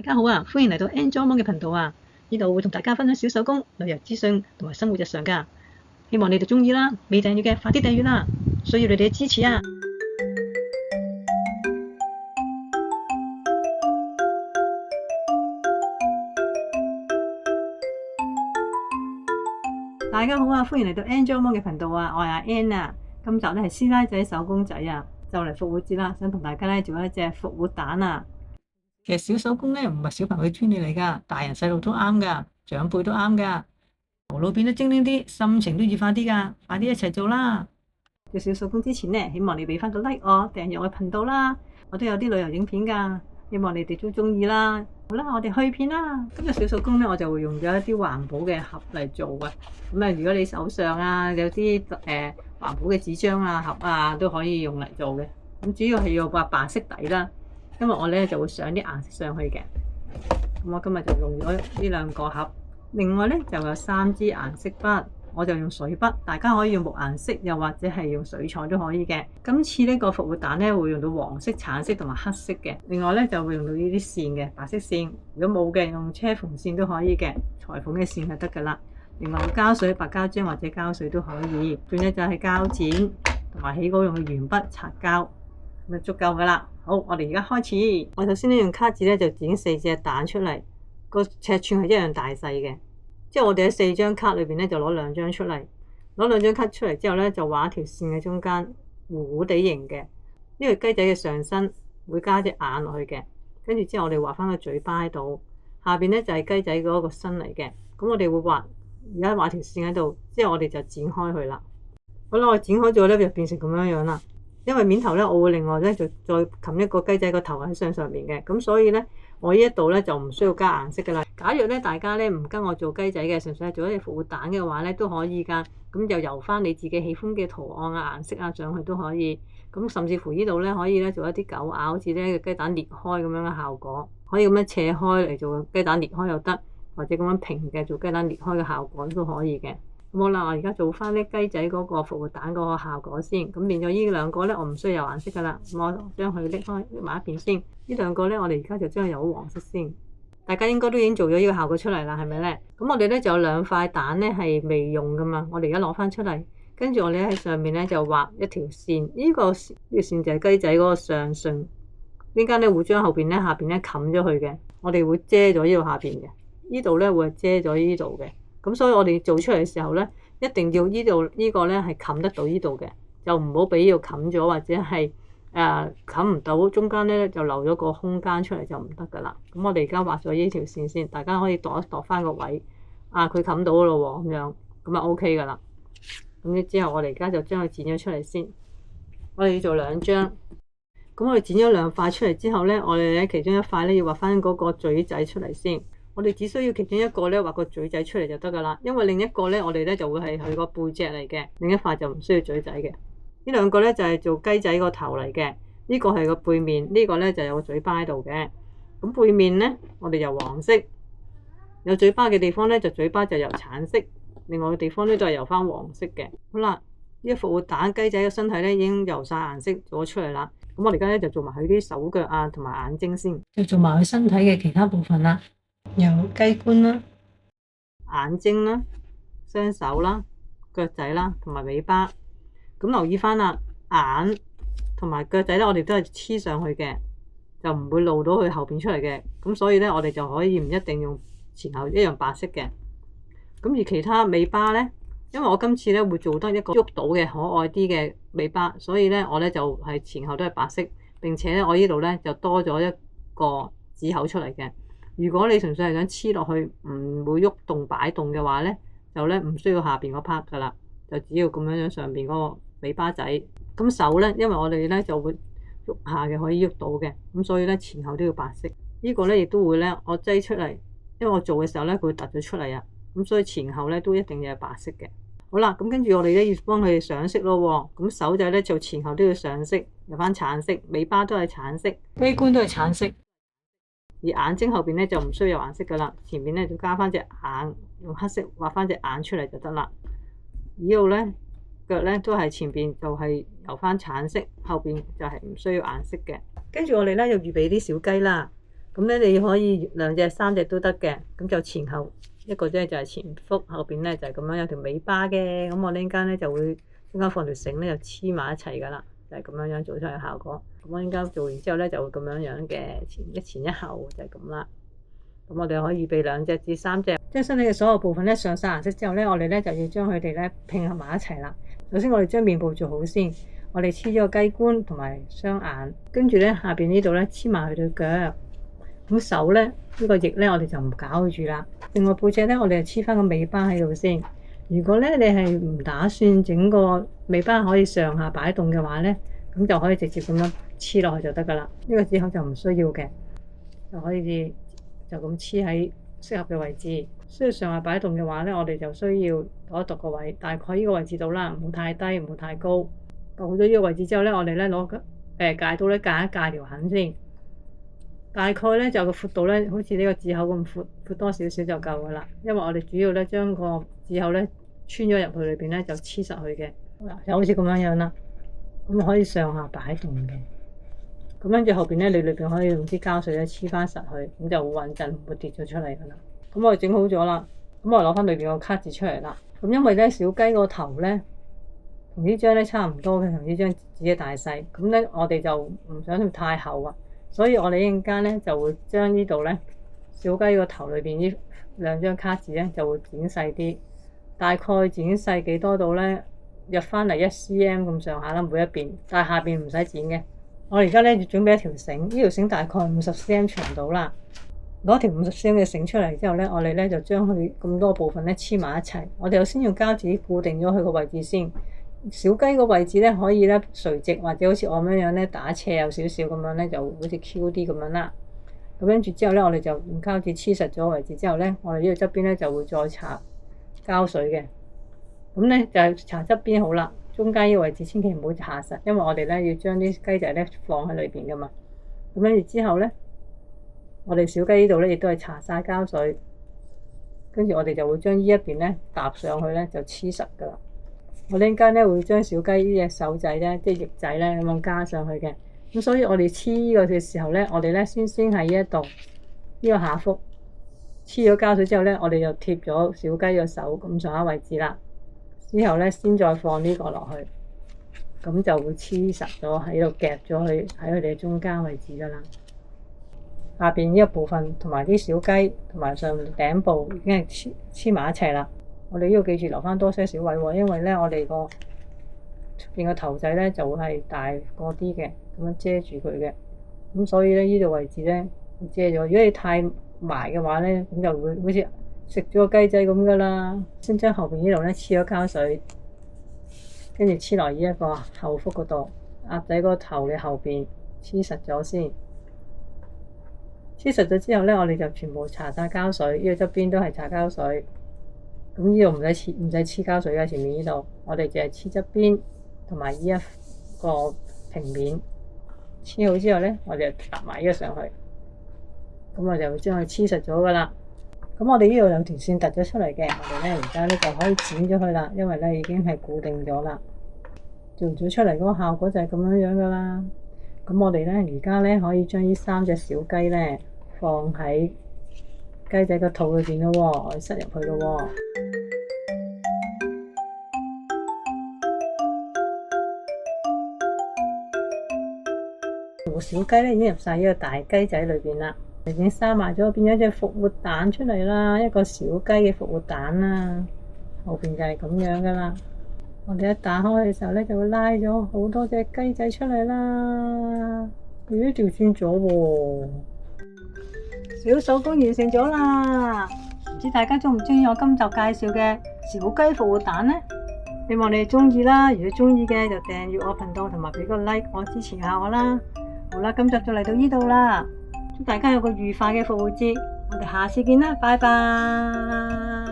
大家好啊，歡迎嚟到 Angel Mong 嘅頻道啊！呢度會同大家分享小手工、旅遊資訊同埋生活日常㗎。希望你哋鍾意啦，未訂閱嘅快啲訂閱啦，需要你哋嘅支持啊！大家好啊，歡迎嚟到 Angel Mong 嘅頻道啊！我係阿 Ann 啊，今集咧係師奶仔手工仔啊，就嚟復活節啦，想同大家咧做一隻復活蛋啊！其實小手工咧唔係小朋友嘅專利嚟㗎，大人細路都啱㗎，長輩都啱㗎。頭腦變得精靈啲，心情都愉快啲㗎，快啲一齊做啦！做小手工之前咧，希望你俾翻個 like 我，訂閱我嘅頻道啦。我都有啲旅遊影片㗎，希望你哋都中意啦。好啦，我哋去片啦。今日小手工咧，我就會用咗一啲環保嘅盒嚟做嘅。咁啊，如果你手上啊有啲環保嘅紙張啊盒啊，都可以用嚟做嘅。咁主要係要個白色底啦。今日我咧就會上啲顏色上去嘅。咁我今日就用咗呢兩個盒，另外咧就有3支顏色筆，我就用水筆，大家可以用木顏色，又或者係用水彩都可以嘅。今次呢個復活蛋咧會用到黃色、橙色同埋黑色嘅，另外咧就會用到呢啲線嘅白色線，如果冇嘅用車縫線都可以嘅，裁縫嘅線就得噶啦。另外膠水、白膠漿或者膠水都可以，仲有就係膠剪同埋起稿用嘅鉛筆、擦膠，咁就足夠噶啦。好，我哋而家開始。我首先咧用卡紙咧就剪4隻蛋出嚟，個尺寸係一樣大細嘅。即係我哋喺4張卡裏邊咧就攞2張出嚟，攞2張卡出嚟之後咧就畫一條線喺中間，糊糊地形嘅。呢個雞仔嘅上身會加隻眼落去嘅，跟住之後我哋畫翻個嘴巴喺度，下邊咧就係雞仔嗰個身嚟嘅。咁我哋會畫，而家畫條線喺度，之後我哋就剪開佢啦。好啦，我剪開咗咧就變成咁樣樣啦。因為面頭咧，我會另外咧就再冚一個雞仔個頭喺上面嘅，咁所以咧我呢一度咧就唔需要加顏色噶啦。假若咧大家咧唔跟我做雞仔嘅，純粹係做一隻復活蛋嘅話咧都可以噶，咁就由翻你自己喜歡嘅圖案啊、顏色啊上去都可以。咁甚至乎呢度咧可以咧做一啲狗咬，好似咧個雞蛋裂開咁樣嘅效果，可以咁樣斜開嚟做雞蛋裂開又得，或者咁樣平嘅做雞蛋裂開嘅效果都可以嘅。好啦，我而家做翻啲雞仔嗰個復活蛋嗰個效果先，咁變咗呢2個咧，我唔需要有顏色噶啦，我將佢拎埋一邊先。呢2個咧，我哋而家就將佢有黃色先。大家應該都已經做咗呢個效果出嚟啦，係咪咧？咁我哋咧就有2塊蛋咧係未用噶嘛，我哋而家攞翻出嚟，跟住我哋喺上面咧就畫一條線，呢條線就係雞仔嗰個上唇，呢間咧會將後邊咧下邊咧冚咗佢嘅，我哋會遮咗呢度下邊嘅，呢度咧會遮咗呢度嘅。咁所以我哋做出嚟嘅時候咧，一定要呢度呢個咧係冚得到呢度嘅，就唔好俾呢度冚咗，或者係冚唔到，中間咧就留咗個空間出嚟就唔得噶啦。咁我哋而家畫咗呢條線先，大家可以度一度翻個位，佢冚到咯喎，咁樣咁啊 OK 噶啦。咁之後我哋而家就將佢剪咗出嚟先，我哋要做2張。咁我哋剪咗2塊出嚟之後咧，我哋咧其中一塊咧要畫翻嗰個嘴仔出嚟先。我哋只需要其中一個咧畫個嘴仔出嚟就得噶啦，因為另一個咧我哋咧就會係佢個背脊嚟嘅，另一塊就唔需要嘴仔嘅。呢2個咧就係做雞仔個頭嚟嘅，呢個係個背面，呢個咧就有個嘴巴喺度嘅。咁背面咧我哋由黃色，有嘴巴嘅地方咧就嘴巴就由橙色，另外嘅地方咧都係由翻黃色嘅。好啦，呢個復活蛋雞仔嘅身體咧已經由晒顏色做咗出嚟啦。咁我哋而家咧就做埋佢啲手腳啊同埋眼睛先，就做埋佢身體嘅其他部分啦。有雞冠啦、眼睛啦、雙手啦、腳仔啦同埋尾巴。咁留意翻啦，眼同埋腳仔咧，我哋都係黐上去嘅，就唔會露到佢後邊出嚟嘅。咁所以咧，我哋就可以唔一定用前後一樣白色嘅。咁而其他尾巴咧，因為我今次咧會做得一個喐到嘅可愛啲嘅尾巴，所以咧我咧就係前後都係白色，並且咧我呢度咧就多咗一個指口出嚟嘅。如果你純粹係想黐落去唔會喐動擺動嘅話咧，就咧唔需要下邊嗰 part 噶啦，就只要咁樣樣上邊嗰個尾巴仔。咁手咧，因為我哋咧就會喐下嘅，可以喐到嘅，咁所以咧前後都要白色。呢個咧亦都會咧我擠出嚟，因為我做嘅時候咧佢會突咗出嚟啊，咁所以前後咧都一定要係白色嘅。好啦，咁跟住我哋咧要幫佢哋上色咯喎，咁手仔咧做前後都要上色，有翻橙色，尾巴都係橙色，雞冠都係橙色。而眼睛後邊咧就唔需要有顏色噶啦，前面咧就加翻隻眼，用黑色畫翻隻眼出嚟就得啦。呢度咧腳咧都係前邊就係由翻橙色，後邊就係唔需要顏色嘅。跟住我哋咧又預備啲小雞啦。咁咧你可以2隻、3隻都得嘅，咁就前後一個咧就係前腹，後邊咧就係咁樣有條尾巴嘅。咁我呢間咧就會中間放條繩咧就黐埋一齊噶啦，就係咁樣做出嚟嘅效果。咁我呢間做完之後咧就會咁樣嘅前一後就係咁啦。咁我哋可以備2隻至3隻。將身體嘅所有部分咧上晒顏色之後咧，我哋咧就要將佢哋咧拼合埋一齊啦。首先我哋將面部做好先，我哋黐咗個雞冠同埋雙眼，跟住咧下邊呢度咧黐埋佢對腳。咁手咧呢個翼咧我哋就唔搞佢住啦。另外背脊咧我哋就黐翻個尾巴喺度先。如果咧你係唔打算整個尾巴可以上下擺動嘅話咧，咁就可以直接咁樣黐落去就得噶啦。呢個指口就唔需要嘅，就可以就咁黐喺適合嘅位置。需要上下擺動嘅話咧，我哋就需要度一度個位，大概呢個位置度啦，唔好太低，唔好太高。到咗呢個位置之後咧，我哋咧攞戒刀咧戒一戒條痕先。大概咧就個闊度咧，好似呢個指口咁闊多少少就夠噶啦。因為我哋主要咧將個指口咧穿咗入去裏邊咧就黐實去嘅，就好似咁樣啦。咁可以上下擺動嘅。咁跟住後邊咧，你裏邊可以用啲膠水咧黐翻實去，咁就好穩陣，唔會跌咗出嚟噶啦。咁我哋整好咗啦，咁我攞翻裏邊個卡紙出嚟啦。咁因為咧小雞個頭咧同呢張咧差唔多嘅，同呢張紙嘅大細，咁咧我哋就唔想佢太厚啊，所以我哋一陣間咧就會將呢度咧小雞個頭裏邊呢2張卡紙咧就會剪細啲，大概剪細幾多度咧？入翻嚟1cm 咁上下啦，每一邊，但係下邊唔使剪嘅。我而家咧就準備一條繩，呢條繩大概50cm 長度啦。攞條50cm嘅繩出嚟之後咧，我哋咧就將佢咁多部分咧黐埋一齊。我哋首先用膠紙固定咗佢個位置先。小雞個位置咧可以咧垂直或者好似我咁樣咧打斜有少少咁樣咧，就好似 Q 啲咁樣啦。咁跟住之後咧，我哋就用膠紙黐實咗個位置之後咧，我哋呢個側邊咧就會再搽膠水嘅。咁咧就係搽側邊好啦，中間呢個位置千祈唔好搽實，因為我哋咧要將啲雞仔咧放喺裏邊噶嘛。咁跟住之後咧，我哋小雞呢度咧亦都係搽晒膠水，跟住我哋就會將呢一邊咧搭上去咧就黐實噶啦。我呢間咧會將小雞呢隻手仔咧，即係翼仔咧咁樣加上去嘅。咁所以我哋黐呢個嘅時候咧，我哋咧先喺呢一度呢個下腹黐咗膠水之後咧，我哋就貼咗小雞個手咁上下位置啦。之後咧先再放呢個落去，咁就會黐實咗喺度夾咗佢喺佢哋中間位置噶啦。下邊呢個部分同埋啲小雞同埋上頂部已經係黐埋一齊啦。我哋要記住留翻多些少位喎，因為咧我哋個出邊個頭仔咧就會係大個啲嘅，咁樣遮住佢嘅。咁所以咧呢度位置咧遮咗。如果你太埋嘅話咧，咁就會好似食咗個雞仔咁噶啦。先將後邊呢度咧黐咗膠水，跟住黐落呢一個後腹嗰度，鴨仔個頭嘅後邊黐實咗先。黐實咗之後咧，我哋就全部搽晒膠水，呢個側邊都係搽膠水。咁呢度唔使黐膠水嘅，前面呢度我哋淨係黐側邊同埋呢一個平面。黐好之後咧，我哋就搭埋呢個上去，咁我就會將佢黐實咗噶啦。咁我哋呢度有條線突咗出嚟嘅，我哋咧而家咧就可以剪咗佢啦，因為咧已經係固定咗啦。做咗出嚟嗰個效果就係咁樣樣噶啦。咁我哋咧而家咧可以將呢3隻小雞咧放喺雞仔個肚裏邊咯，我哋塞入去咯。小雞咧已經入晒呢個大雞仔裏邊啦，已經生埋咗，變咗隻復活蛋出嚟啦，一個小雞嘅復活蛋啦。後邊就係咁樣噶啦。我哋一打開嘅時候咧，就會拉咗好多隻雞仔出嚟啦。咦，調轉咗喎！小手工完成咗啦，唔知大家中唔中意我今集介紹嘅小雞復活蛋呢？希望你哋中意啦，如果中意嘅就訂閱我頻道同埋俾個 like 我支持下我啦。好啦，今集就嚟到呢度啦，祝大家有個愉快嘅復活節，我哋下次見啦，拜拜。